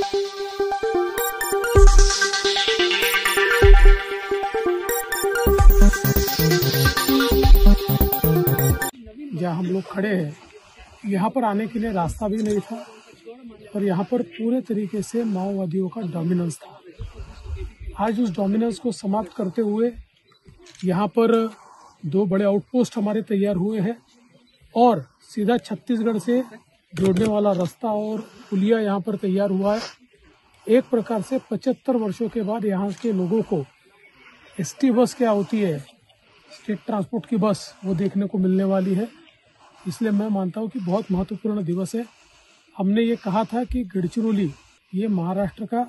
जहाँ हम लोग खड़े हैं, यहाँ पर आने के लिए रास्ता भी नहीं था और यहाँ पर पूरे तरीके से माओवादियों का डोमिनेंस था। आज उस डोमिनेंस को समाप्त करते हुए यहाँ पर 2 बड़े आउटपोस्ट हमारे तैयार हुए हैं और सीधा छत्तीसगढ़ से जोड़ने वाला रास्ता और पुलिया यहाँ पर तैयार हुआ है। एक प्रकार से 75 वर्षों के बाद यहाँ के लोगों को एसटी बस क्या होती है, स्टेट ट्रांसपोर्ट की बस, वो देखने को मिलने वाली है। इसलिए मैं मानता हूँ कि बहुत महत्वपूर्ण दिवस है। हमने ये कहा था कि गढ़चिरौली ये महाराष्ट्र का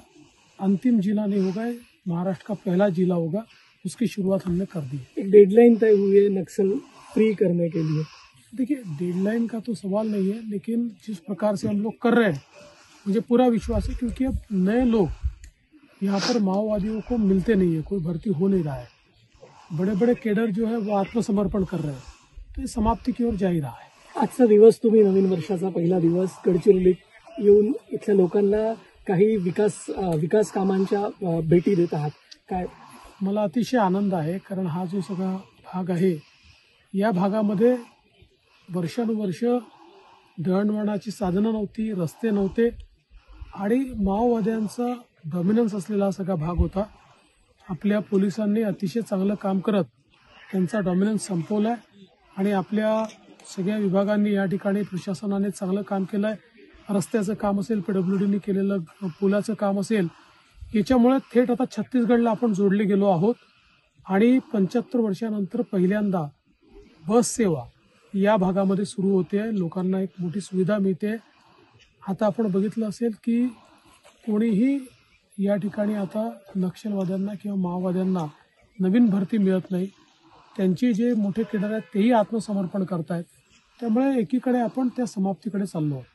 अंतिम जिला नहीं होगा, महाराष्ट्र का पहला जिला होगा। उसकी शुरुआत हमने कर दी। एक डेडलाइन तय हुई है नक्सल फ्री करने के लिए। देखिए, डेडलाइन का तो सवाल नहीं है, लेकिन जिस प्रकार से हम लोग कर रहे हैं मुझे पूरा विश्वास है, क्योंकि अब नए लोग यहाँ पर माओवादियों को मिलते नहीं है, कोई भर्ती हो नहीं रहा है। बड़े बड़े केडर जो है वो आत्मसमर्पण कर रहे हैं, तो ये समाप्ती की ओर जा ही रहा है। आजचा दिवस, तुम्ही नवीन वर्षाचा पहिला दिवस गडचिरोलीत येऊन इथल्या लोकांना काही विकास कामांच्या भेटी देत आहात, काय? मला अतिशय आनंद आहे, कारण हा जो सगळा भाग आहे या भागामध्ये वर्षानुवर्ष दळणवळणाची साधनं नव्हती, रस्ते नव्हते आणि माओवाद्यांचा डॉमिनन्स असलेला हा सगळा भाग होता। आपल्या पोलिसांनी अतिशय चांगलं काम करत त्यांचा डॉमिनन्स संपवलाय आणि आपल्या सगळ्या विभागांनी या ठिकाणी प्रशासनाने चांगलं काम केलंय। रस्त्याचं काम असेल, पीडब्ल्यूडीने केलेलं पुलाचं काम असेल, याच्यामुळे थेट आता छत्तीसगडला आपण जोडले गेलो आहोत आणि 75 वर्षानंतर पहिल्यांदा बस सेवा या भागामध्ये सुरू होते आहे। लोकांना एक मोठी सुविधा मिळते। आता आपण बघितलं असेल की कोणीही या ठिकाणी आता नक्षलवाद्यांना किंवा माओवाद्यांना नवीन भरती मिळत नाही। त्यांचे जे मोठे केडर आहेत तेही आत्मसमर्पण करतायत। त्यामुळे एकीकडे आपण त्या समाप्तीकडे चाललो आहोत।